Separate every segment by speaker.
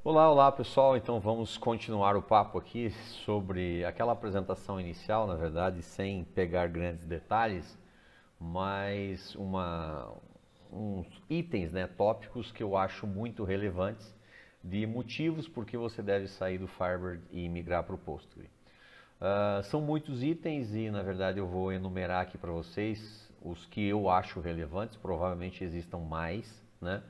Speaker 1: Olá, olá pessoal, então vamos continuar o papo aqui sobre aquela apresentação inicial, na verdade, sem pegar grandes detalhes, mas uns itens, né, tópicos que eu acho muito relevantes de motivos por que você deve sair do Firebird e migrar para o Postgre. São muitos itens e, na verdade, eu vou enumerar aqui para vocês os que eu acho relevantes, provavelmente existam mais, né?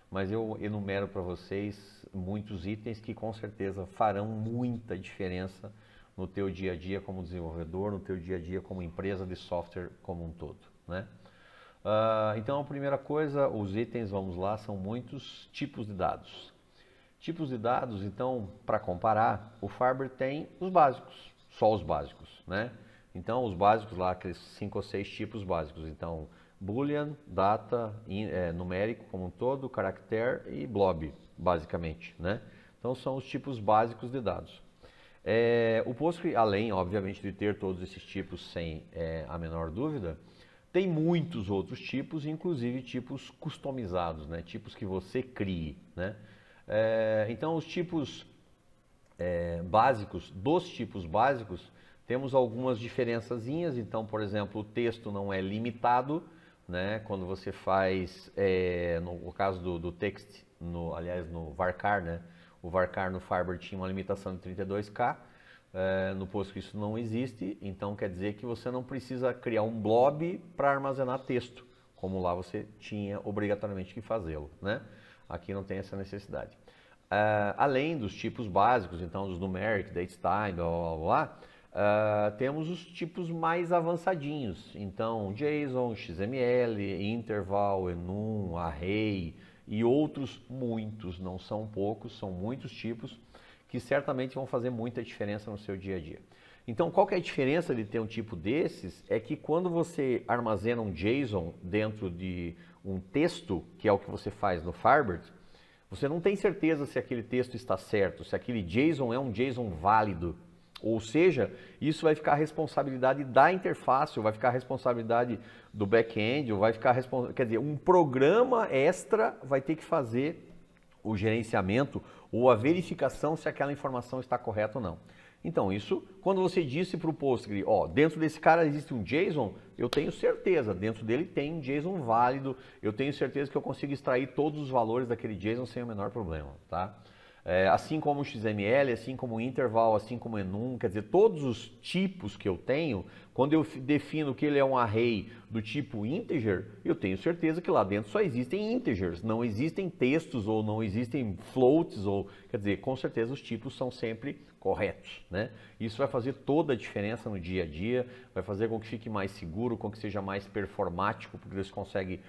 Speaker 1: Mas eu enumero para vocês muitos itens que com certeza farão muita diferença no teu dia a dia como desenvolvedor, no teu dia a dia como empresa de software como um todo, né? Então a primeira coisa, os itens, vamos lá, são muitos tipos de dados. Tipos de dados, então, para comparar, o Firebird tem os básicos, só os básicos, né? Então, os básicos lá, aqueles 5 ou 6 tipos básicos. Então, Boolean, data, numérico como um todo, caractere e blob, basicamente, né? Então, são os tipos básicos de dados. O Postgre, além, obviamente, de ter todos esses tipos sem a menor dúvida, tem muitos outros tipos, inclusive tipos customizados, né? Tipos que você crie, né? Então, os tipos básicos, dos tipos básicos, temos algumas diferençazinhas. Então, por exemplo, o texto não é limitado, né? Quando você faz, no caso do text, aliás, no varchar, né? O varchar no Firebird tinha uma limitação de 32K, no Postgre isso não existe, então quer dizer que você não precisa criar um blob para armazenar texto, como lá você tinha obrigatoriamente que fazê-lo, né? Aqui não tem essa necessidade. Além dos tipos básicos, então dos numeric, datetime, blá blá blá, temos os tipos mais avançadinhos. Então JSON, XML, interval, enum, array e outros muitos, não são poucos, são muitos tipos que certamente vão fazer muita diferença no seu dia a dia. Então, qual que é a diferença de ter um tipo desses? É que quando você armazena um JSON dentro de um texto, que é o que você faz no Firebird, você não tem certeza se aquele texto está certo, se aquele JSON é um JSON válido. Ou seja, isso vai ficar a responsabilidade da interface, ou vai ficar a responsabilidade do back-end, ou vai ficar quer dizer, um programa extra vai ter que fazer o gerenciamento ou a verificação se aquela informação está correta ou não. Então, isso, quando você disse para o Postgre, dentro desse cara existe um JSON, eu tenho certeza, dentro dele tem um JSON válido, eu tenho certeza que eu consigo extrair todos os valores daquele JSON sem o menor problema, tá? Assim como o XML, assim como o interval, assim como o enum, quer dizer, todos os tipos que eu tenho, quando eu defino que ele é um array do tipo integer, eu tenho certeza que lá dentro só existem integers, não existem textos ou não existem floats, ou quer dizer, com certeza os tipos são sempre corretos, né? Isso vai fazer toda a diferença no dia a dia, vai fazer com que fique mais seguro, com que seja mais performático, porque você consegue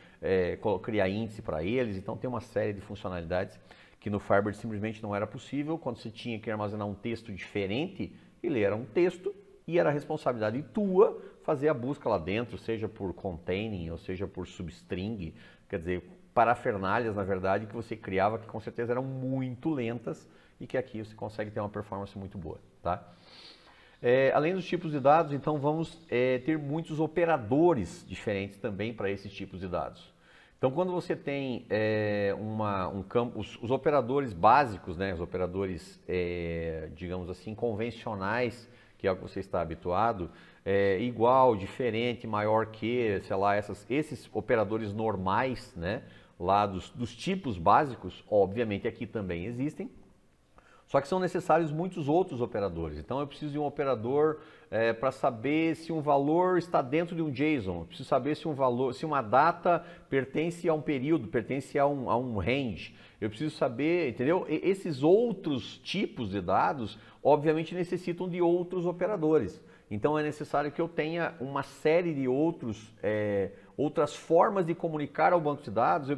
Speaker 1: criar índice para eles, então tem uma série de funcionalidades que no Firebird simplesmente não era possível. Quando você tinha que armazenar um texto diferente, ele era um texto e era responsabilidade tua fazer a busca lá dentro, seja por containing ou seja por substring, quer dizer, parafernálias, na verdade, que você criava que com certeza eram muito lentas e que aqui você consegue ter uma performance muito boa, tá? Além dos tipos de dados, então vamos ter muitos operadores diferentes também para esses tipos de dados. Então, quando você tem um campo, os operadores básicos, né, os operadores, digamos assim, convencionais, que é o que você está habituado, igual, diferente, maior que, sei lá, esses operadores normais, né, lá dos tipos básicos, obviamente aqui também existem. Só que são necessários muitos outros operadores. Então eu preciso de um operador para saber se um valor está dentro de um JSON. Eu preciso saber se uma data pertence a um período, pertence a um range. Eu preciso saber, entendeu? Esses outros tipos de dados, obviamente, necessitam de outros operadores. Então é necessário que eu tenha uma série de outras formas de comunicar ao banco de dados.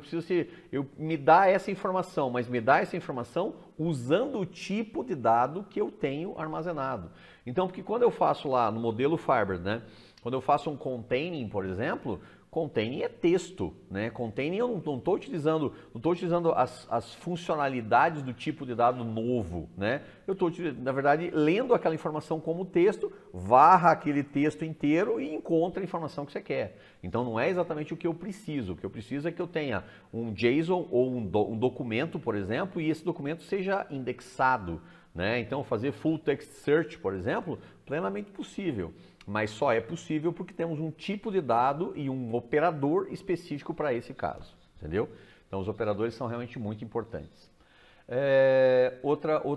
Speaker 1: Me dá essa informação, mas me dá essa informação usando o tipo de dado que eu tenho armazenado. Então, porque quando eu faço lá no modelo Firebird, né? Quando eu faço um containing, por exemplo, Container é texto, né? Container eu não estou utilizando, as funcionalidades do tipo de dado novo, né? Eu estou, na verdade, lendo aquela informação como texto, varra aquele texto inteiro e encontra a informação que você quer. Então não é exatamente o que eu preciso. O que eu preciso é que eu tenha um JSON ou um documento, por exemplo, e esse documento seja indexado, né? Então fazer full text search, por exemplo, plenamente possível. Mas só é possível porque temos um tipo de dado e um operador específico para esse caso, entendeu? Então os operadores são realmente muito importantes. Outra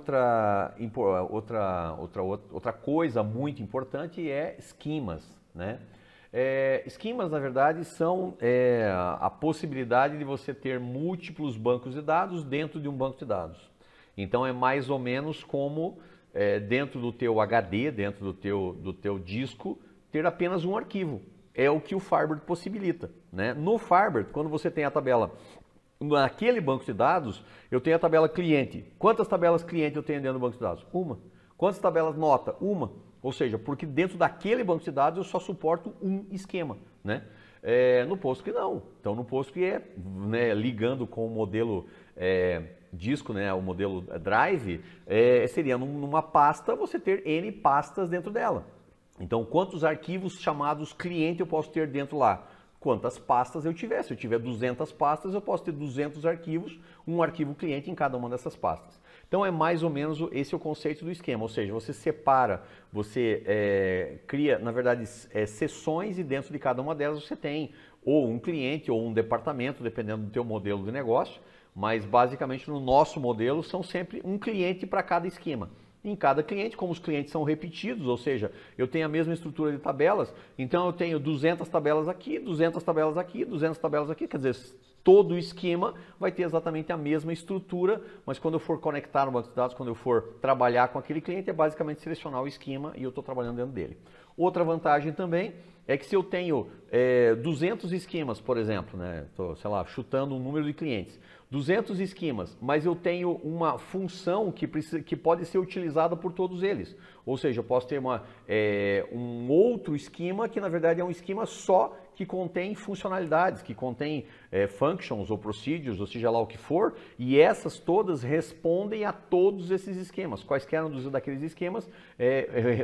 Speaker 1: coisa muito importante é esquemas, né? Esquemas, na verdade, são a possibilidade de você ter múltiplos bancos de dados dentro de um banco de dados. Então é mais ou menos como dentro do teu HD, dentro do teu disco, ter apenas um arquivo. É o que o Firebird possibilita, né? No Firebird, quando você tem a tabela naquele banco de dados, eu tenho a tabela cliente. Quantas tabelas cliente eu tenho dentro do banco de dados? Uma. Quantas tabelas nota? Uma. Ou seja, porque dentro daquele banco de dados eu só suporto um esquema, né? No Postgre não. Então no Postgre né, ligando com o modelo disco, né, o modelo Drive, seria numa pasta você ter N pastas dentro dela. Então quantos arquivos chamados cliente eu posso ter dentro lá? Quantas pastas eu tiver. Se eu tiver 200 pastas, eu posso ter 200 arquivos, um arquivo cliente em cada uma dessas pastas. Então é mais ou menos esse o conceito do esquema, ou seja, você separa, você cria, na verdade, seções e dentro de cada uma delas você tem ou um cliente ou um departamento, dependendo do teu modelo de negócio, mas basicamente no nosso modelo são sempre um cliente para cada esquema. Em cada cliente, como os clientes são repetidos, ou seja, eu tenho a mesma estrutura de tabelas, então eu tenho 200 tabelas aqui, 200 tabelas aqui, 200 tabelas aqui, quer dizer, todo o esquema vai ter exatamente a mesma estrutura, mas quando eu for conectar no banco de dados, quando eu for trabalhar com aquele cliente, é basicamente selecionar o esquema e eu estou trabalhando dentro dele. Outra vantagem também é que se eu tenho 200 esquemas, por exemplo, né, estou, sei lá, chutando um número de clientes, 200 esquemas, mas eu tenho uma função que pode ser utilizada por todos eles. Ou seja, eu posso ter um outro esquema que na verdade é um esquema só que contém funcionalidades, que contém functions ou procedures, ou seja lá o que for, e essas todas respondem a todos esses esquemas. Quaisquer um daqueles esquemas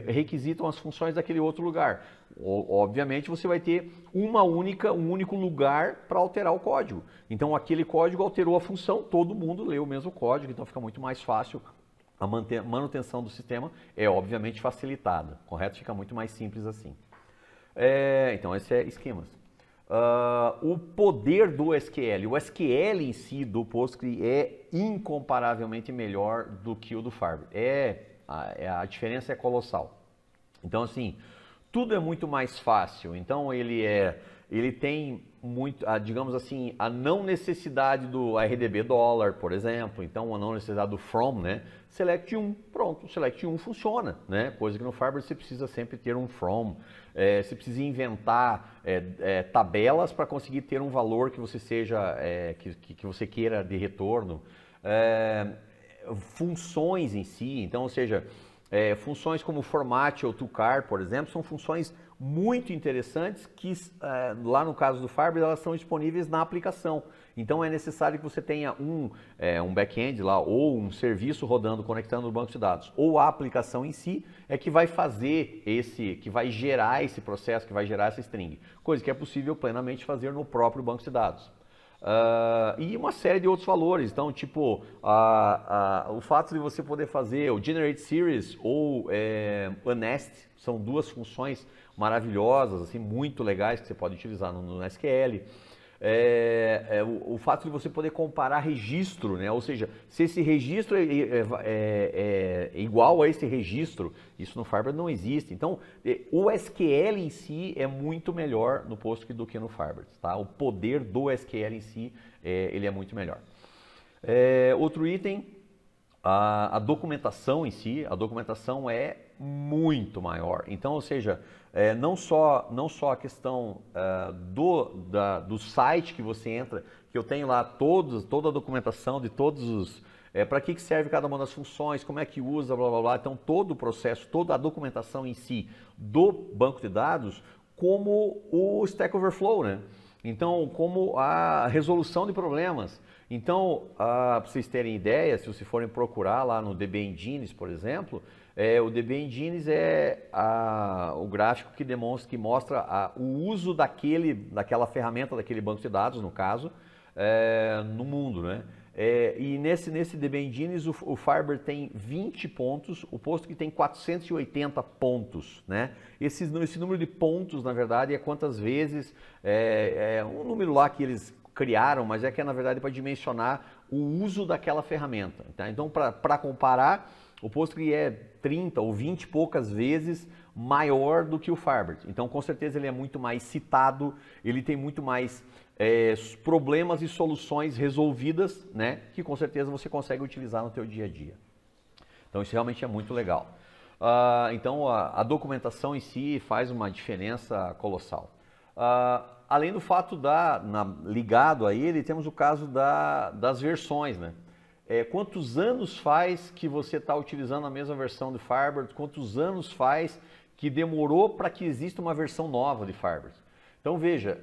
Speaker 1: requisitam as funções daquele outro lugar. Obviamente você vai ter um único lugar para alterar o código. Então aquele código alterou a função, todo mundo lê o mesmo código, então fica muito mais fácil. A manutenção do sistema é obviamente facilitada, correto? Fica muito mais simples assim. Então esse é esquemas. O poder do SQL. O SQL em si do Postgre é incomparavelmente melhor do que o do Firebird. A diferença é colossal. Então assim, tudo é muito mais fácil. Então ele tem muito, digamos assim, a não necessidade do RDB $, por exemplo. Então a não necessidade do from, né? Select 1, pronto, Select 1 funciona, né? Coisa que no Firebird você precisa sempre ter um from. Você precisa inventar tabelas para conseguir ter um valor que você que você queira de retorno. Funções em si, então, ou seja, funções como format ou toChar, por exemplo, são funções muito interessantes que lá no caso do Firebird elas são disponíveis na aplicação. Então é necessário que você tenha um back-end lá ou um serviço rodando, conectando no banco de dados, ou a aplicação em si que vai fazer que vai gerar esse processo, que vai gerar essa string, coisa que é possível plenamente fazer no próprio banco de dados. E uma série de outros valores, então tipo o fato de você poder fazer o Generate Series ou o Nest, são duas funções maravilhosas, assim, muito legais que você pode utilizar no SQL. O fato de você poder comparar registro, né? Ou seja, se esse registro é igual a esse registro, isso no Firebird não existe. Então, o SQL em si é muito melhor no Postgre do que no Firebird, tá? O poder do SQL em si, ele é muito melhor. Outro item, a documentação em si, a documentação é muito maior. Então, ou seja, não só a questão do site que você entra, que eu tenho lá toda a documentação de todos os... para que serve cada uma das funções, como é que usa, blá blá blá. Então todo o processo, toda a documentação em si do banco de dados, como o Stack Overflow, né? Então, como a resolução de problemas. Então, para vocês terem ideia, se vocês forem procurar lá no DB Engines, por exemplo, o DB Engines é o gráfico que mostra o uso daquela ferramenta, daquele banco de dados, no caso, no mundo, né? E nesse DB Engines o Firebird tem 20 pontos, o Postgre tem 480 pontos, né? Esse número de pontos, na verdade, é quantas vezes, um número lá que eles criaram, mas é que na verdade para dimensionar o uso daquela ferramenta. Tá? Então, para comparar, o Postgre é 30 ou 20 e poucas vezes maior do que o Firebird. Então, com certeza, ele é muito mais citado, ele tem muito mais problemas e soluções resolvidas, né? Que com certeza você consegue utilizar no teu dia a dia. Então, isso realmente é muito legal. Então, a documentação em si faz uma diferença colossal. Além do fato ligado a ele, temos o caso das versões, né? Quantos anos faz que você está utilizando a mesma versão de Firebird? Quantos anos faz que demorou para que exista uma versão nova de Firebird? Então veja,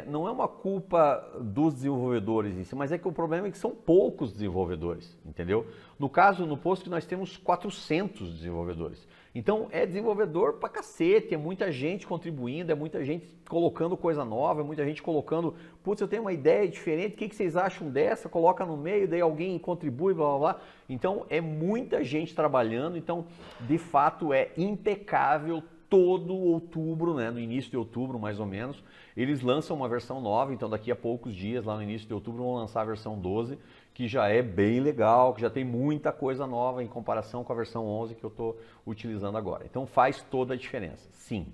Speaker 1: não é uma culpa dos desenvolvedores em si, mas é que o problema é que são poucos desenvolvedores, entendeu? No caso, no Postgre nós temos 400 desenvolvedores. Então é desenvolvedor pra cacete, é muita gente contribuindo, é muita gente colocando coisa nova, é muita gente colocando, putz, eu tenho uma ideia diferente, o que vocês acham dessa? Coloca no meio, daí alguém contribui, blá blá blá. Então é muita gente trabalhando, então de fato é impecável. Todo outubro, né, no início de outubro mais ou menos, eles lançam uma versão nova, então daqui a poucos dias, lá no início de outubro, vão lançar a versão 12, que já é bem legal, que já tem muita coisa nova em comparação com a versão 11 que eu estou utilizando agora. Então faz toda a diferença, sim.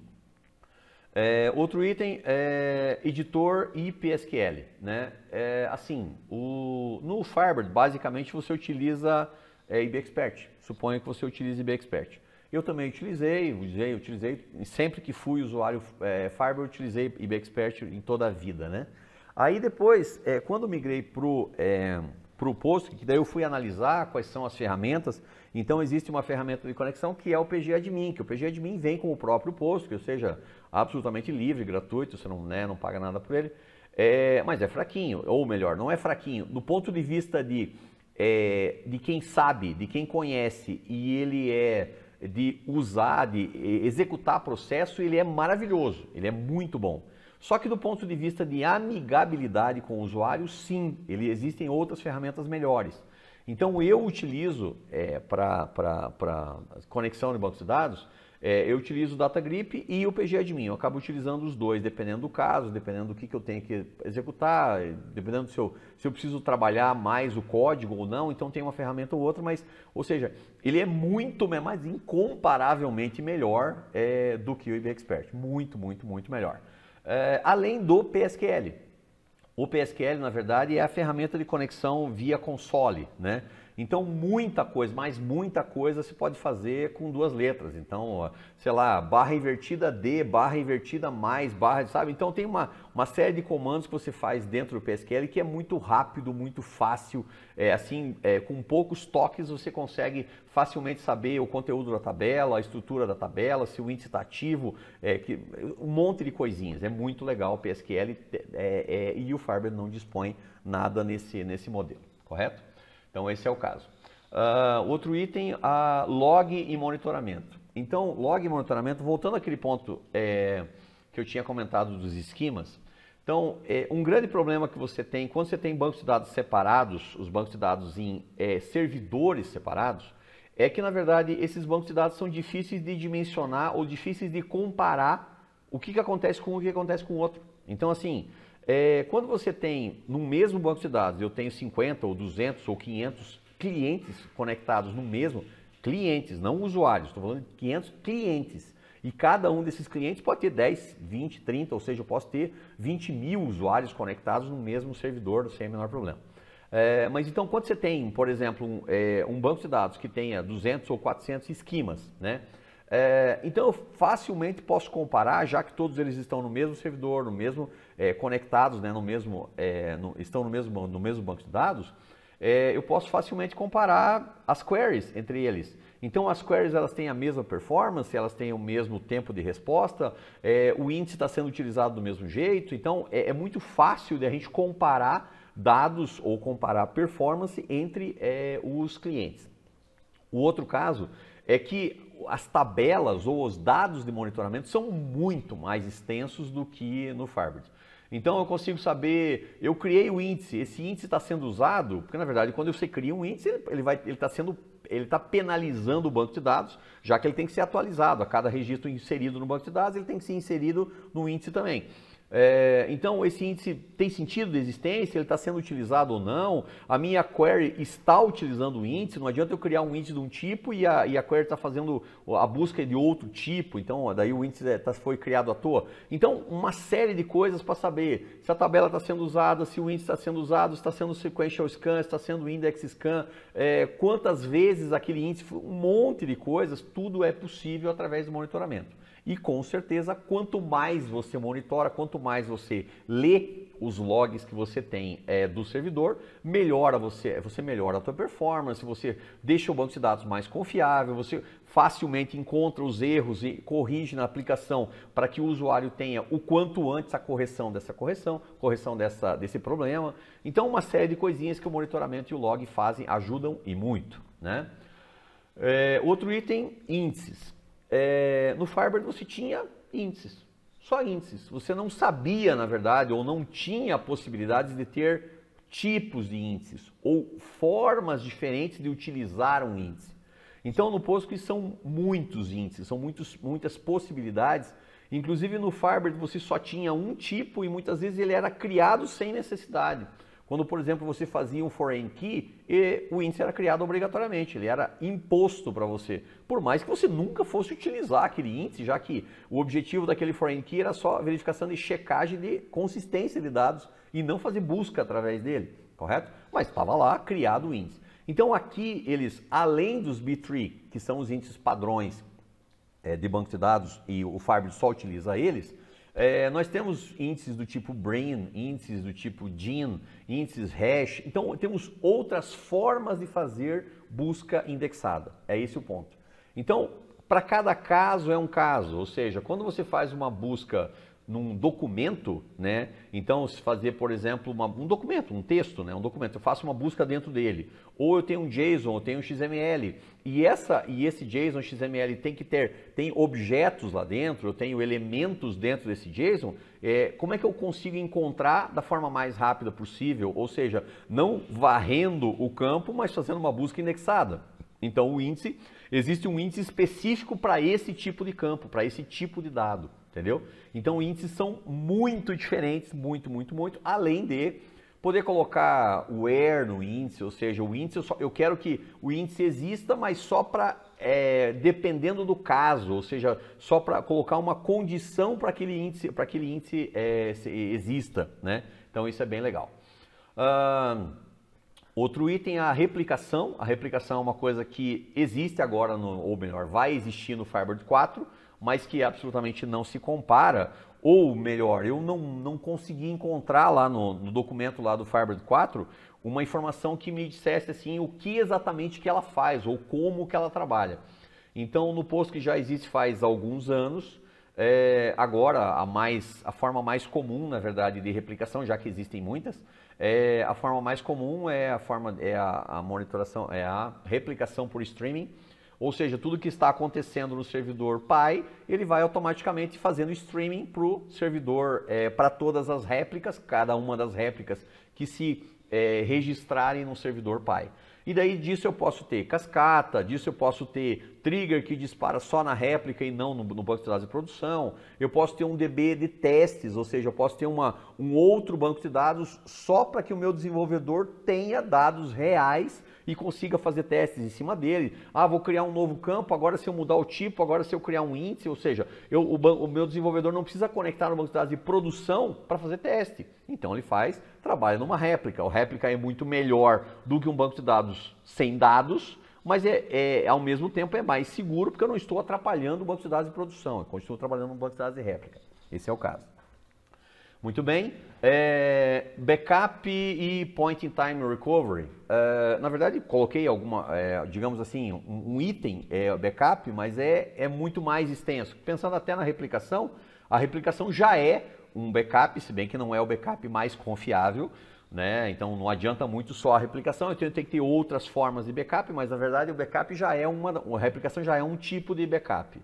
Speaker 1: Outro item é editor e PSQL, né? No Firebird, basicamente você utiliza IBExpert, suponho que você utilize IBExpert. Eu também utilizei, sempre que fui usuário Firebird, eu utilizei IBExpert em toda a vida, né? Aí depois, quando migrei para o Postgre, que daí eu fui analisar quais são as ferramentas, então existe uma ferramenta de conexão que é o PGAdmin, que o PGAdmin vem com o próprio Postgre, ou seja, absolutamente livre, gratuito, você não paga nada por ele, mas é fraquinho, ou melhor, não é fraquinho, do ponto de vista de quem sabe, de quem conhece, e ele de usar, de executar processo, ele é maravilhoso, ele é muito bom. Só que do ponto de vista de amigabilidade com o usuário, sim, existem outras ferramentas melhores. Então eu utilizo, para conexão de bancos de dados, eu utilizo o DataGrip e o PGAdmin. Eu acabo utilizando os dois, dependendo do caso, dependendo do que eu tenho que executar, dependendo se eu preciso trabalhar mais o código ou não, então tem uma ferramenta ou outra, mas, ou seja, ele é muito, mas incomparavelmente melhor do que o IBExpert. Muito, muito, muito melhor. Além do PSQL. O PSQL, na verdade, é a ferramenta de conexão via console, né? Então, muita coisa, mas muita coisa se pode fazer com duas letras. Então, sei lá, barra invertida D, barra invertida mais, barra, sabe? Então, tem uma série de comandos que você faz dentro do PSQL que é muito rápido, muito fácil. Com poucos toques você consegue facilmente saber o conteúdo da tabela, a estrutura da tabela, se o índice está ativo, um monte de coisinhas. É muito legal o PSQL e o Firebird não dispõe nada nesse modelo, correto? Então, esse é o caso. Outro item, log e monitoramento. Então, log e monitoramento, voltando àquele ponto que eu tinha comentado dos esquemas. Então, um grande problema que você tem, quando você tem bancos de dados separados, os bancos de dados em servidores separados, é que, na verdade, esses bancos de dados são difíceis de dimensionar ou difíceis de comparar o que acontece com um e o que acontece com o outro. Então, assim, quando você tem no mesmo banco de dados, eu tenho 50 ou 200 ou 500 clientes conectados no mesmo, clientes, não usuários, estou falando de 500 clientes. E cada um desses clientes pode ter 10, 20, 30, ou seja, eu posso ter 20 mil usuários conectados no mesmo servidor sem o menor problema. Mas então, quando você tem, por exemplo, um banco de dados que tenha 200 ou 400 esquemas, né? Então eu facilmente posso comparar, já que todos eles estão no mesmo servidor, no mesmo conectados, né, estão no mesmo banco de dados, eu posso facilmente comparar as queries entre eles. Então as queries elas têm a mesma performance, elas têm o mesmo tempo de resposta, o índice está sendo utilizado do mesmo jeito, então é muito fácil de a gente comparar dados ou comparar performance entre os clientes. O outro caso é que as tabelas ou os dados de monitoramento são muito mais extensos do que no Firebird. Então eu consigo saber, eu criei o índice, esse índice está sendo usado, porque na verdade quando você cria um índice, ele está penalizando o banco de dados, já que ele tem que ser atualizado. A cada registro inserido no banco de dados, ele tem que ser inserido no índice também. Então esse índice tem sentido de existência, ele está sendo utilizado ou não, a minha query está utilizando o índice, não adianta eu criar um índice de um tipo e a query está fazendo a busca de outro tipo, então daí o índice foi criado à toa. Então uma série de coisas para saber se a tabela está sendo usada, se o índice está sendo usado, se está sendo sequential scan, se está sendo index scan, quantas vezes aquele índice, um monte de coisas, tudo é possível através do monitoramento. E com certeza, quanto mais você monitora, quanto mais você lê os logs que você tem do servidor, você melhora a tua performance, você deixa o banco de dados mais confiável, você facilmente encontra os erros e corrige na aplicação para que o usuário tenha o quanto antes a correção desse problema. Então, uma série de coisinhas que o monitoramento e o log fazem, ajudam e muito, né? Outro item, índices. No Firebird você tinha índices, só índices. Você não sabia, na verdade, ou não tinha a possibilidade de ter tipos de índices ou formas diferentes de utilizar um índice. Então no Postgres são muitos índices, são muitas possibilidades. Inclusive no Firebird você só tinha um tipo e muitas vezes ele era criado sem necessidade. Quando, por exemplo, você fazia um foreign key, o índice era criado obrigatoriamente, ele era imposto para você. Por mais que você nunca fosse utilizar aquele índice, já que o objetivo daquele foreign key era só verificação de checagem de consistência de dados e não fazer busca através dele, correto? Mas estava lá criado o índice. Então aqui eles, além dos B-tree, que são os índices padrões de banco de dados e o Firebird só utiliza eles, nós temos índices do tipo Brain, índices do tipo Gin, índices hash. Então temos outras formas de fazer busca indexada. É esse o ponto. Então, para cada caso é um caso. Ou seja, quando você faz uma busca num documento, né? Então, se fazer, por exemplo, um documento, um texto, né? Um documento, eu faço uma busca dentro dele. Ou eu tenho um JSON, eu tenho um XML. E esse JSON, XML tem objetos lá dentro, eu tenho elementos dentro desse JSON. Como é que eu consigo encontrar da forma mais rápida possível? Ou seja, não varrendo o campo, mas fazendo uma busca indexada. Então, existe um índice específico para esse tipo de campo, para esse tipo de dado. Entendeu? Então, índices são muito diferentes, muito, além de poder colocar o where no índice, ou seja, o índice, eu quero que o índice exista, mas só para, dependendo do caso, ou seja, só para colocar uma condição para aquele índice exista, né? Então, isso é bem legal. Outro item é a replicação. A replicação é uma coisa que existe agora, ou melhor, vai existir no Firebird 4, mas que absolutamente não se compara, ou melhor, eu não consegui encontrar lá no documento lá do Firebird 4 uma informação que me dissesse assim o que exatamente que ela faz ou como que ela trabalha. Então no Postgres já existe faz alguns anos, agora a forma mais comum, na verdade, de replicação, já que existem muitas, a forma mais comum é a monitoração, é a replicação por streaming. Ou seja, tudo que está acontecendo no servidor pai, ele vai automaticamente fazendo streaming para o servidor, para todas as réplicas, cada uma das réplicas que se registrarem no servidor pai. E daí disso eu posso ter cascata, disso eu posso ter trigger que dispara só na réplica e não no banco de dados de produção. Eu posso ter um DB de testes, ou seja, eu posso ter um outro banco de dados só para que o meu desenvolvedor tenha dados reais e consiga fazer testes em cima dele. Vou criar um novo campo, agora se eu mudar o tipo, agora se eu criar um índice, ou seja, o meu desenvolvedor não precisa conectar no banco de dados de produção para fazer teste. Então ele trabalha numa réplica. A réplica é muito melhor do que um banco de dados sem dados, mas ao mesmo tempo é mais seguro porque eu não estou atrapalhando o banco de dados de produção, eu continuo trabalhando no banco de dados de réplica. Esse é o caso. Muito bem. Backup e Point in Time Recovery. Na verdade, coloquei digamos assim, um item, backup, mas é muito mais extenso. Pensando até na replicação, a replicação já é um backup, se bem que não é o backup mais confiável, né? Então não adianta muito só a replicação, eu tenho que ter outras formas de backup, mas na verdade o backup já é a replicação já é um tipo de backup.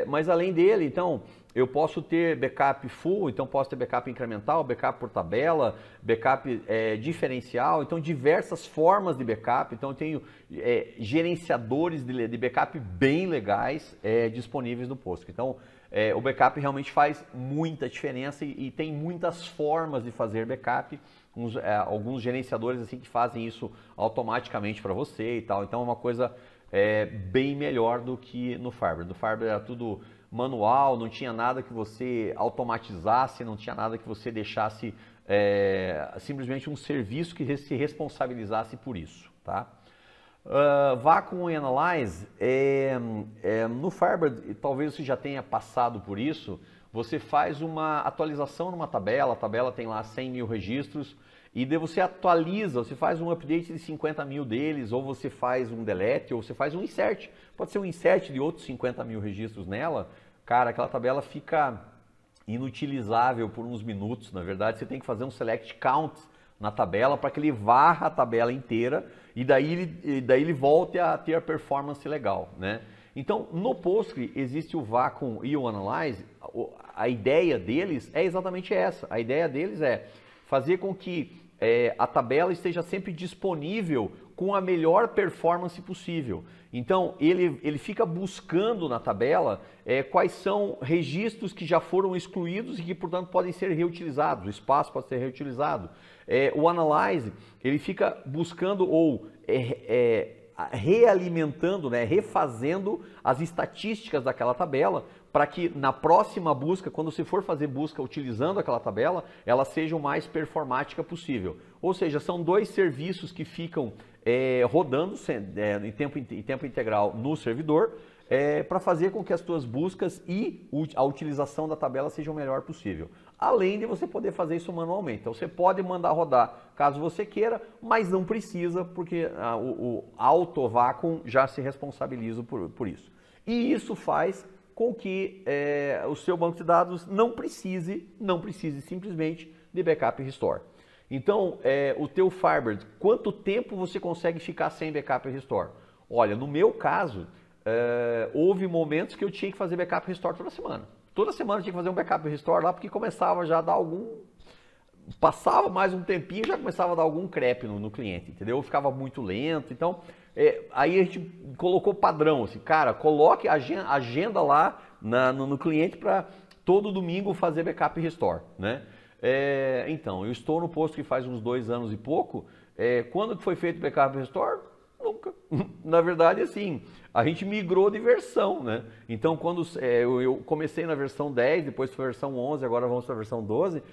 Speaker 1: Mas além dele, então, eu posso ter backup full, então posso ter backup incremental, backup por tabela, backup diferencial, então diversas formas de backup. Então eu tenho gerenciadores de backup bem legais disponíveis no Postgre. Então o backup realmente faz muita diferença e tem muitas formas de fazer backup. Alguns gerenciadores assim que fazem isso automaticamente para você e tal. Então é uma coisa bem melhor do que no Firebird. No Firebird era tudo manual, não tinha nada que você automatizasse, não tinha nada que você deixasse simplesmente um serviço que se responsabilizasse por isso, tá? Vacuum Analyze, no Firebird, talvez você já tenha passado por isso, você faz uma atualização numa tabela, a tabela tem lá 100 mil registros, e daí você atualiza, você faz um update de 50 mil deles, ou você faz um delete, ou você faz um insert. Pode ser um insert de outros 50 mil registros nela. Cara, aquela tabela fica inutilizável por uns minutos. Na verdade, você tem que fazer um select count na tabela para que ele varra a tabela inteira e daí ele volte a ter a performance legal, né? Então, no Postgre existe o Vacuum e o Analyze. A ideia deles é exatamente essa. A ideia deles é fazer com que a tabela esteja sempre disponível com a melhor performance possível. Então, ele fica buscando na tabela quais são registros que já foram excluídos e que, portanto, podem ser reutilizados. O espaço pode ser reutilizado. O Analyze, ele fica buscando ou realimentando, né, refazendo as estatísticas daquela tabela para que na próxima busca, quando você for fazer busca utilizando aquela tabela, ela seja o mais performática possível. Ou seja, são dois serviços que ficam rodando em tempo integral no servidor para fazer com que as suas buscas e a utilização da tabela seja o melhor possível. Além de você poder fazer isso manualmente. Então você pode mandar rodar caso você queira, mas não precisa porque o auto vacuum já se responsabiliza por isso. E isso faz com que o seu banco de dados não precise simplesmente de backup e restore. Então, o teu Firebird, quanto tempo você consegue ficar sem backup e restore? Olha, no meu caso, houve momentos que eu tinha que fazer backup e restore toda semana. Toda semana eu tinha que fazer um backup e restore lá, porque começava já a dar passava mais um tempinho e já começava a dar algum crepe no cliente, entendeu? Ficava muito lento, então aí a gente colocou padrão, assim, cara, coloque a agenda lá no cliente para todo domingo fazer backup e restore, né? Então, eu estou no posto que faz uns 2 anos e pouco. Quando que foi feito o backup e restore? Nunca. Na verdade, assim, a gente migrou de versão, né? Então, quando eu comecei na versão 10, depois foi a versão 11, agora vamos para a versão 12,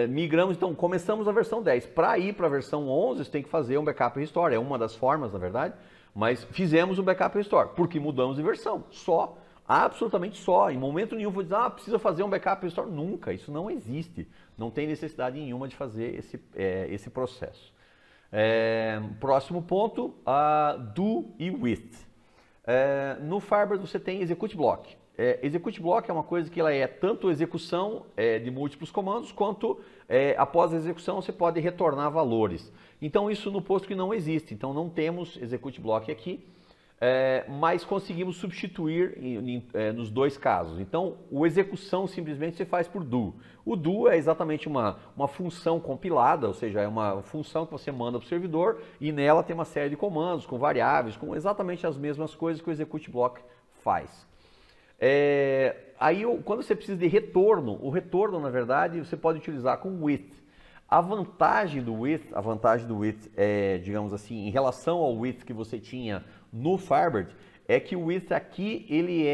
Speaker 1: migramos, então, começamos a versão 10. Para ir para a versão 11, você tem que fazer um backup e restore, é uma das formas, na verdade, mas fizemos um backup e restore, porque mudamos de versão, só. Absolutamente só. Em momento nenhum vou dizer, precisa fazer um backup e restore. Nunca, isso não existe. Não tem necessidade nenhuma de fazer esse processo. Próximo ponto, do e with. No Firebird você tem execute block. Execute block é uma coisa que ela é tanto execução de múltiplos comandos, quanto após a execução você pode retornar valores. Então isso no Postgre não existe, então não temos execute block aqui. Mas conseguimos substituir nos dois casos. Então, o execução simplesmente você faz por do. O do é exatamente uma função compilada, ou seja, é uma função que você manda para o servidor e nela tem uma série de comandos com variáveis, com exatamente as mesmas coisas que o execute block faz. Aí, quando você precisa de retorno, o retorno, na verdade, você pode utilizar com with. A vantagem do with digamos assim, em relação ao with que você tinha no Firebird, é que o with aqui ele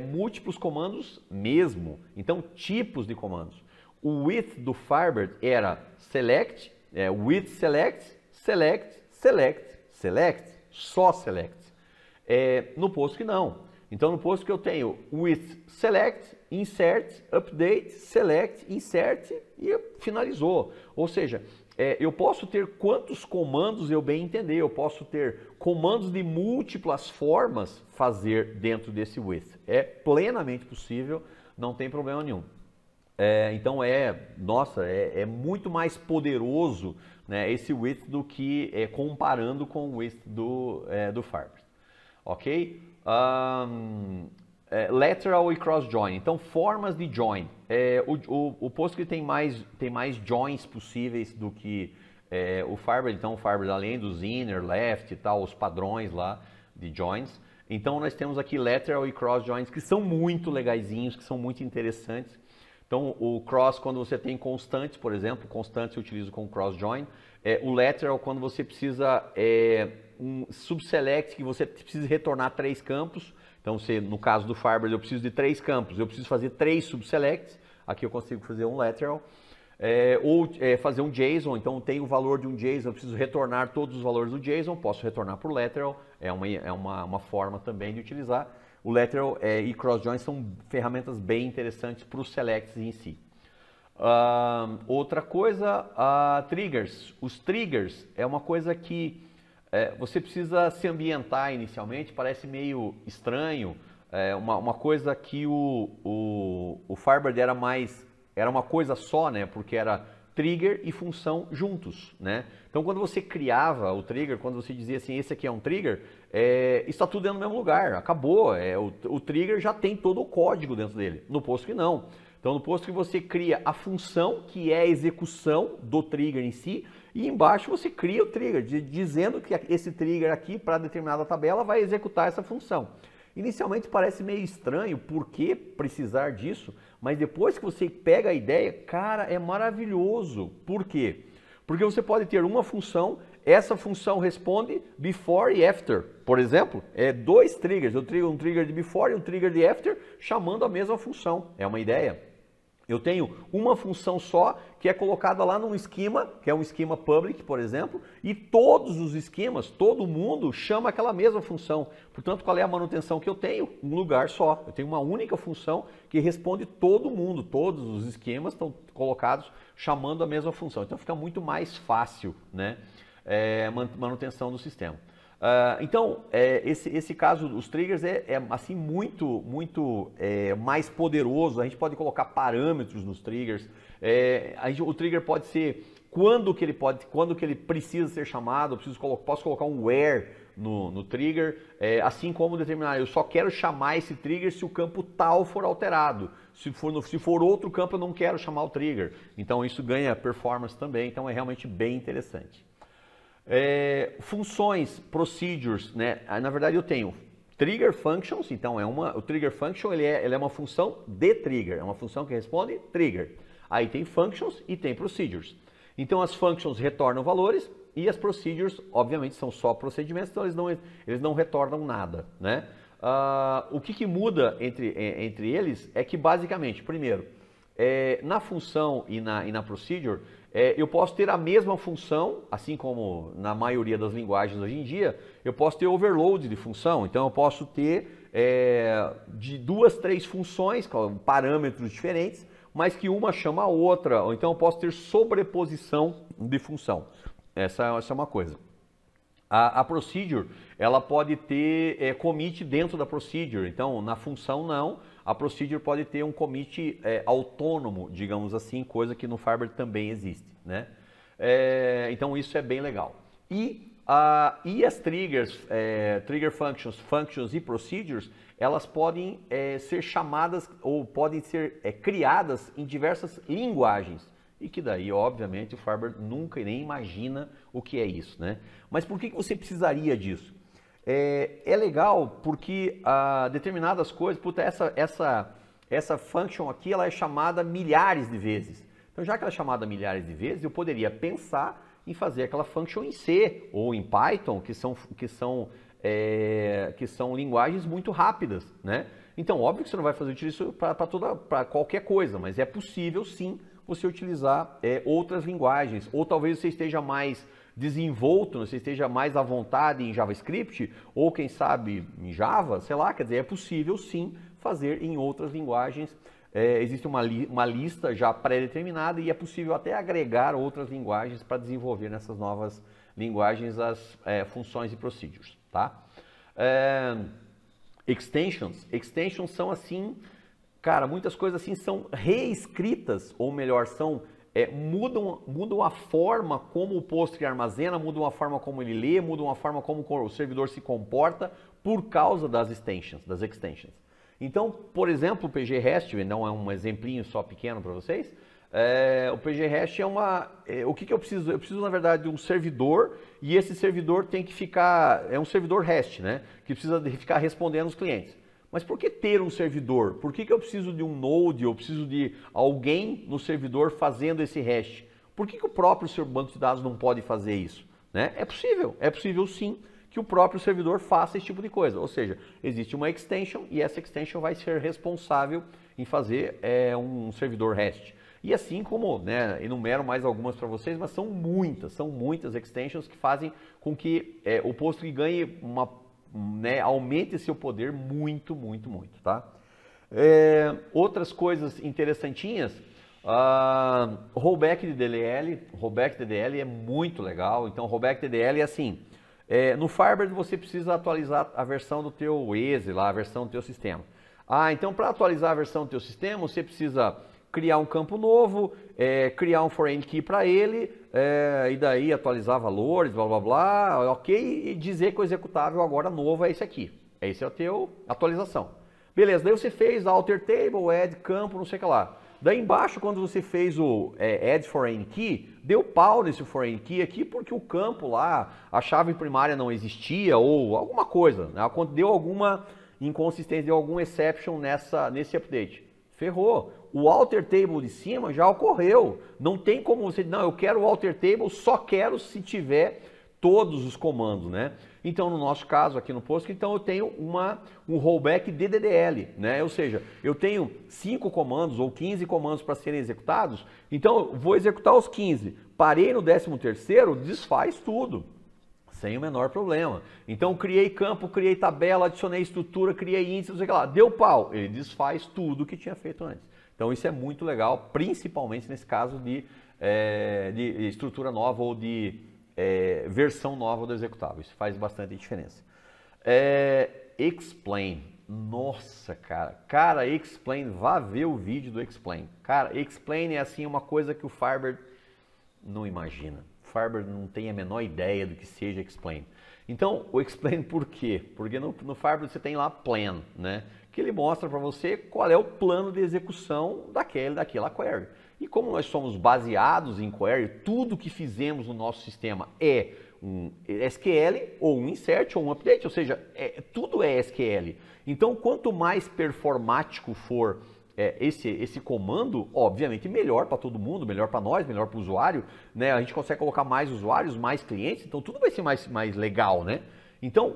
Speaker 1: múltiplos comandos mesmo, então tipos de comandos. O with do Firebird era select, with select, select, select, select, só select. No Postgre não. Então no posto que eu tenho with select, insert, update, select, insert e finalizou. Ou seja, eu posso ter quantos comandos eu bem entender, eu posso ter comandos de múltiplas formas fazer dentro desse with. É plenamente possível, não tem problema nenhum. Então nossa, é muito mais poderoso, né, esse with do que comparando com o with do Firebird. Ok? Lateral e cross join. Então, formas de join. O Postgre tem mais joins possíveis do que o Firebird. Então, o Firebird, além dos inner, left e tal, os padrões lá de joins. Então, nós temos aqui lateral e cross joins que são muito legaisinhos, que são muito interessantes. Então, o cross, quando você tem constantes, por exemplo, constantes eu utilizo com cross join. O lateral, quando você precisa um subselect, que você precisa retornar 3 campos. Então, no caso do Firebird, eu preciso de 3 campos, eu preciso fazer 3 subselects. Aqui eu consigo fazer um lateral. Ou fazer um JSON, então tem o valor de um JSON, eu preciso retornar todos os valores do JSON, posso retornar por lateral, é uma forma também de utilizar. O lateral e cross-join são ferramentas bem interessantes para os selects em si. Outra coisa, triggers. Os triggers é uma coisa que você precisa se ambientar inicialmente, parece meio estranho. Uma coisa que o Firebird era uma coisa só, né? Porque era trigger e função juntos, né? Então, quando você criava o trigger, quando você dizia assim, esse aqui é um trigger, está tudo dentro do mesmo lugar, acabou. O trigger já tem todo o código dentro dele. No Postgre, não. Então, no Postgre, você cria a função, que é a execução do trigger em si, e embaixo você cria o trigger, dizendo que esse trigger aqui, para determinada tabela, vai executar essa função. Inicialmente parece meio estranho, por que precisar disso? Mas depois que você pega a ideia, cara, é maravilhoso. Por quê? Porque você pode ter uma função, essa função responde before e after. Por exemplo, 2 triggers, eu tenho um trigger de before e um trigger de after, chamando a mesma função. É uma ideia. Eu tenho uma função só, que é colocada lá num esquema, que é um esquema public, por exemplo, e todos os esquemas, todo mundo chama aquela mesma função. Portanto, qual é a manutenção que eu tenho? Um lugar só. Eu tenho uma única função que responde todo mundo, todos os esquemas estão colocados chamando a mesma função. Então, fica muito mais fácil, né, manutenção do sistema. Então, esse caso, os triggers assim muito mais poderoso. A gente pode colocar parâmetros nos triggers. O trigger pode ser quando que ele precisa ser chamado. Posso colocar um where no trigger, assim como determinar. Eu só quero chamar esse trigger se o campo tal for alterado. Se for outro campo, eu não quero chamar o trigger. Então, isso ganha performance também. Então, é realmente bem interessante. Funções, procedures, né? Na verdade eu tenho trigger functions, então o trigger function ele é uma função de trigger, é uma função que responde trigger. Aí tem functions e tem procedures. Então as functions retornam valores e as procedures, obviamente, são só procedimentos, então eles não retornam nada, né? O que muda entre eles é que basicamente, primeiro, na função e na procedure, eu posso ter a mesma função, assim como na maioria das linguagens hoje em dia, eu posso ter overload de função. Então eu posso ter de 2, 3 funções com parâmetros diferentes, mas que uma chama a outra. Ou então eu posso ter sobreposição de função. Essa é uma coisa. A procedure, ela pode ter commit dentro da procedure. Então, na função não, a procedure pode ter um commit autônomo, digamos assim, coisa que no Firebird também existe, né? Então, isso é bem legal. E as triggers, trigger functions e procedures, elas podem ser chamadas ou podem ser criadas em diversas linguagens. E que daí, obviamente, o Firebird nunca nem imagina o que é isso, né? Mas por que você precisaria disso? É legal porque determinadas coisas, essa function aqui, ela é chamada milhares de vezes. Então, já que ela é chamada milhares de vezes, eu poderia pensar em fazer aquela function em C ou em Python, que são linguagens muito rápidas, né? Então, óbvio que você não vai fazer isso para qualquer coisa, mas é possível sim você utilizar outras linguagens, ou talvez você esteja mais desenvolto, você esteja mais à vontade em JavaScript, ou quem sabe em Java, sei lá, quer dizer, é possível sim fazer em outras linguagens. Existe uma lista já pré-determinada e é possível até agregar outras linguagens para desenvolver nessas novas linguagens as funções e procedures, tá? Extensions são assim, cara, muitas coisas assim são reescritas, ou melhor, mudam a forma como o Postgre armazena, mudam a forma como ele lê, mudam a forma como o servidor se comporta por causa das extensions. Então, por exemplo, o PG-REST, não é um exemplinho só pequeno para vocês, o PG-REST o que eu preciso? Eu preciso, na verdade, de um servidor, e esse servidor tem que ficar, é um servidor REST, né? Que precisa ficar respondendo os clientes. Mas por que ter um servidor? Por que eu preciso de um node, eu preciso de alguém no servidor fazendo esse REST? Por que o próprio seu banco de dados não pode fazer isso? Né? É possível sim que o próprio servidor faça esse tipo de coisa. Ou seja, existe uma extension e essa extension vai ser responsável em fazer um servidor REST. E assim como, né, enumero mais algumas para vocês, mas são muitas extensions que fazem com que o Postgre ganhe aumente seu poder muito, tá? Outras coisas interessantinhas, rollback de DDL é muito legal. Então, rollback de DDL é assim, no Firebird você precisa atualizar a versão do teu ESE, lá, a versão do teu sistema. Então para atualizar a versão do teu sistema, você precisa criar um campo novo, criar um foreign key para ele, e daí atualizar valores, blá blá blá, ok, e dizer que o executável agora novo é esse aqui. Esse é o teu atualização. Beleza, daí você fez alter table, add campo, não sei o que lá. Daí embaixo, quando você fez o add foreign key, deu pau nesse foreign key aqui porque o campo lá, a chave primária não existia ou alguma coisa, né? Deu alguma inconsistência, deu algum exception nesse update. Ferrou. O alter table de cima já ocorreu. Não tem como você dizer, não, eu quero o alter table, só quero se tiver todos os comandos, né? Então, no nosso caso, aqui no Postgre, então eu tenho um rollback de DDL, né? Ou seja, eu tenho 5 comandos ou 15 comandos para serem executados, então eu vou executar os 15. Parei no 13º, desfaz tudo, sem o menor problema. Então, criei campo, criei tabela, adicionei estrutura, criei índice, não sei o que lá. Deu pau, ele desfaz tudo que tinha feito antes. Então, isso é muito legal, principalmente nesse caso de estrutura nova ou de versão nova do executável. Isso faz bastante diferença. Explain. Nossa, cara, Explain, vá ver o vídeo do Explain. Cara, Explain é assim uma coisa que o Firebird não imagina. O Firebird não tem a menor ideia do que seja Explain. Então, o Explain por quê? Porque no Firebird você tem lá Plan, né? Que ele mostra para você qual é o plano de execução daquela query. E como nós somos baseados em query, tudo que fizemos no nosso sistema é um SQL, ou um insert, ou um update, ou seja, tudo é SQL. Então, quanto mais performático for esse comando, obviamente melhor para todo mundo, melhor para nós, melhor para o usuário, né? A gente consegue colocar mais usuários, mais clientes, então tudo vai ser mais legal, né? Então,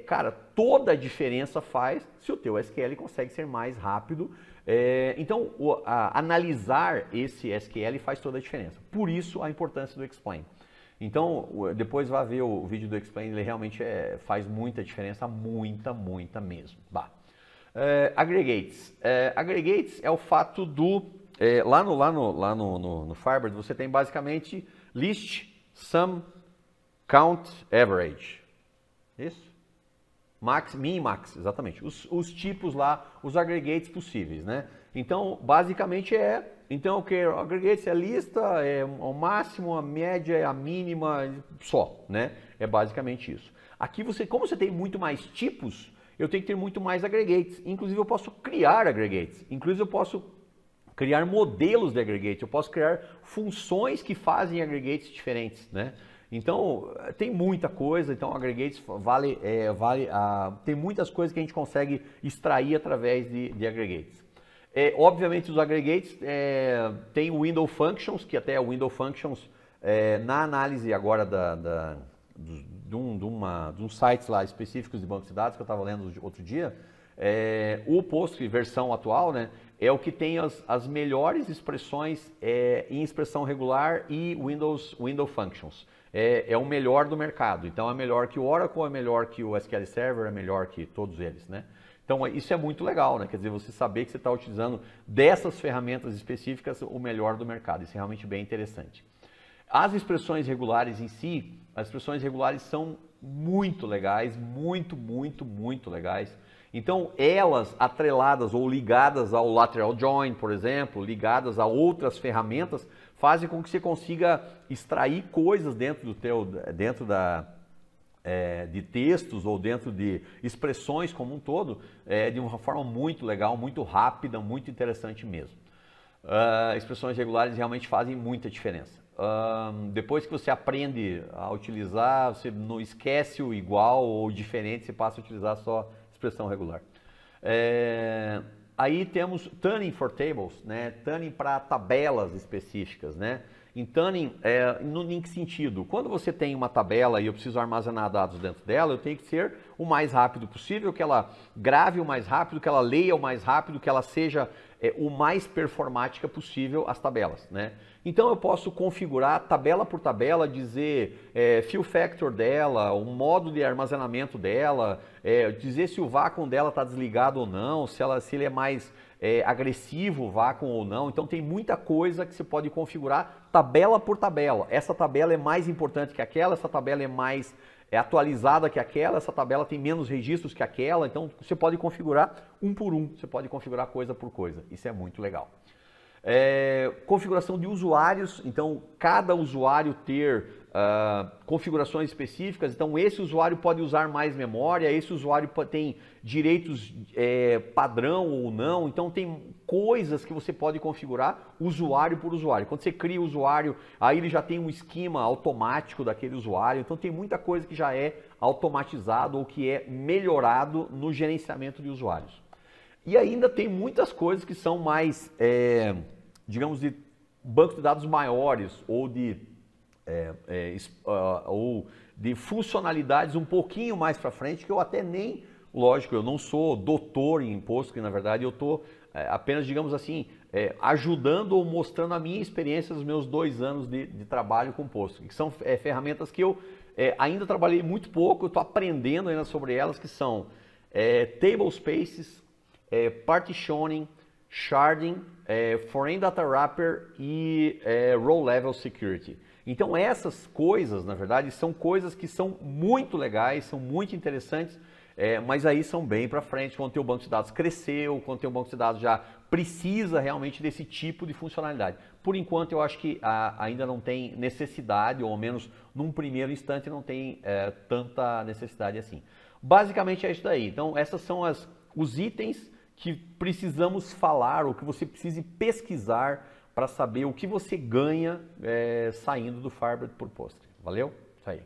Speaker 1: cara, toda a diferença faz se o teu SQL consegue ser mais rápido. Então, analisar esse SQL faz toda a diferença. Por isso, a importância do Explain. Então, depois vá ver o vídeo do Explain, ele realmente faz muita diferença, muita mesmo. Aggregates. Aggregates é o fato lá no Firebird, você tem basicamente list, sum, count, average. Isso? Max, min e max, exatamente. Os tipos lá, os aggregates possíveis, né? Então, basicamente então o que? Aggregates é a lista, é o máximo, a média, é a mínima, só, né? É basicamente isso. Aqui como você tem muito mais tipos, eu tenho que ter muito mais aggregates. Inclusive eu posso criar aggregates. Inclusive eu posso criar modelos de aggregates. Eu posso criar funções que fazem aggregates diferentes, né? Então, tem muita coisa, então aggregates tem muitas coisas que a gente consegue extrair através de aggregates. Obviamente os aggregates tem o Window Functions, que até o Window Functions, na análise agora de uns sites lá específicos de bancos de dados que eu estava lendo outro dia, o Postgre versão atual, né, é o que tem as melhores expressões em expressão regular e Window Functions. é o melhor do mercado. Então é melhor que o Oracle, é melhor que o SQL Server, é melhor que todos eles, né? Então isso é muito legal, né? Quer dizer, você saber que você está utilizando dessas ferramentas específicas o melhor do mercado. Isso é realmente bem interessante. As expressões regulares em si, as expressões regulares são muito legais, muito legais. Então elas atreladas ou ligadas ao lateral join, por exemplo, ligadas a outras ferramentas, fazem com que você consiga extrair coisas dentro de textos ou dentro de expressões como um todo, de uma forma muito legal, muito rápida, muito interessante mesmo. Expressões regulares realmente fazem muita diferença. Depois que você aprende a utilizar, você não esquece o igual ou diferente, você passa a utilizar só expressão regular. Aí temos tuning for tables, né? Tuning para tabelas específicas, né? Em tuning, em que sentido? Quando você tem uma tabela e eu preciso armazenar dados dentro dela, eu tenho que ser o mais rápido possível, que ela grave o mais rápido, que ela leia o mais rápido, que ela seja o mais performática possível as tabelas, né? Então eu posso configurar tabela por tabela, dizer fill factor dela, o modo de armazenamento dela, dizer se o vácuo dela está desligado ou não, se ele é mais agressivo o vácuo ou não. Então tem muita coisa que você pode configurar tabela por tabela. Essa tabela é mais importante que aquela, essa tabela é mais atualizada que aquela, essa tabela tem menos registros que aquela. Então você pode configurar um por um, você pode configurar coisa por coisa. Isso é muito legal. Configuração de usuários, então cada usuário ter configurações específicas, então esse usuário pode usar mais memória, esse usuário tem direitos padrão ou não, então tem coisas que você pode configurar usuário por usuário. Quando você cria o usuário, aí ele já tem um esquema automático daquele usuário, então tem muita coisa que já é automatizado ou que é melhorado no gerenciamento de usuários. E ainda tem muitas coisas que são mais, digamos, de bancos de dados maiores ou de funcionalidades um pouquinho mais para frente, que eu até nem, lógico, eu não sou doutor em Postgre, na verdade eu estou apenas, digamos assim, ajudando ou mostrando a minha experiência dos meus 2 anos de trabalho com Postgre, que são ferramentas que eu ainda trabalhei muito pouco, eu estou aprendendo ainda sobre elas, que são Table Spaces, partitioning, sharding, foreign data wrapper e row level security. Então essas coisas, na verdade, são coisas que são muito legais, são muito interessantes, mas aí são bem para frente, quando o teu banco de dados cresceu, quando o teu banco de dados já precisa realmente desse tipo de funcionalidade. Por enquanto eu acho que ainda não tem necessidade, ou ao menos num primeiro instante não tem tanta necessidade assim. Basicamente é isso daí. Então essas são os itens que precisamos falar, ou que você precise pesquisar para saber o que você ganha saindo do Firebird por Postgre. Valeu? Isso aí.